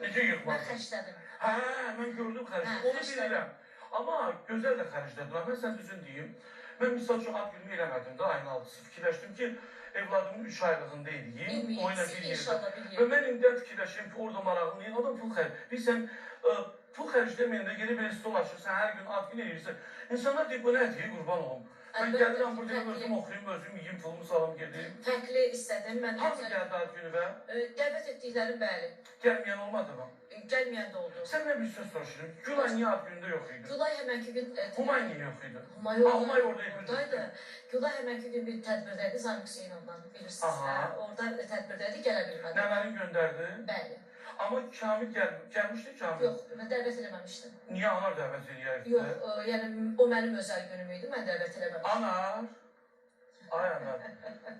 Necə yığmadın? Mən xərclədim. Hə, mən gördüm xərclədim. Onu bilirəm. Amma gözəl də xərclədilər. Mən sən düzün deyim. Mən misal üçün ad günümü eləmədim də ayın 6-sı. Fikirləşdim ki, evladımın 3 aylığında eləyim. Oyuna bir yerdə. Və mən indi fikirləşirəm ki, orada marağımlıyım. Adam pul xərcləyir. Bilirsən, pul xərcləməyəndə gelib bir stol açırsan, hər gün ad gün eləyirsən. İnsanlar deyib, bu nədir, qurban olum. Mən gəlirəm burada özüm oxuyum, özüm yiyim, pulumu salım, gedim. Fərqli istədim. Hansı gəldi ad günü və? Dəvət etdiklərim bəli. Gəlməyən olmadı mı? Gəlməyən də oldu. Səndən bir söz soruşurum. Gülay niyə ad günündə yox idi? Gülay həmənki gün... Humay niyə yox idi? Humay oradaydı. Gülay həmənki gün bir tədbirdəydi, Zamiq Hüseynovla bilirsiniz. Orada tədbirdəydi, gələ bilmədi. Nəvəni göndərdi? Bəli. Amma Kamil gəlmişdi Kamil? Yox, mən dəvət eləməmişdim. Niyə anar dəvət eləyərdi? Yox, yəni o mənim özəl günüm idi, mən dəvət eləməmişdim. Anar? Ay anar.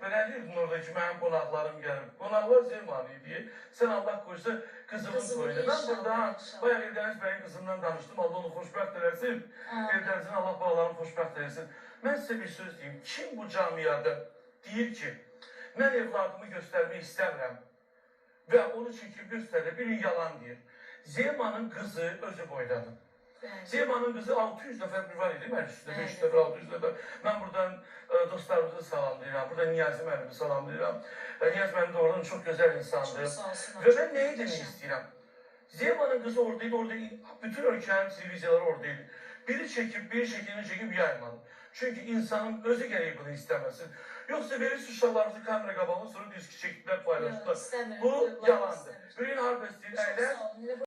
Belə deyirdin orada ki, mənim qonaqlarım gəlib. Qonaqlar Zeman idi. Sən Allah qoysa qızımın toyunu. Mən burada bayaq Eldəniz bəyin qızından danışdım. Allah onu xoşbəxt eləsin. Eldənizin Allah balalarını xoşbəxt eləsin. Mən sizə bir söz deyim. Kim bu camiada deyir ki, mən evladımı göstərmək istəmirəm və onu çəkib göstərir, biri yalan deyir. Zemanın qızı özü boydadır. Zemanın qızı 600 nəfər bir var idi, mən üstündə 500 nəfər, 600 nəfər. Mən buradan dostlarımızı salamlayıram, burada Niyazi mənimi salamlayıram. Niyazi mənim doğrudan çox gözəl insandır. Və mən nəyi demək istəyirəm? Zemanın qızı oradaydı, bütün ölkənin televiziyaları oradaydı. Biri çəkib, biri şəkilini çəkib yaymadı. Çünki insanın özü gərək bunu istəməsin. Yoxsa verirsiniz uşaqlarınızı kamera qabağına, sonra diski çəkdilər, paylaşdılar. Bu yalandır. Ürün harbe istəyir, əylər.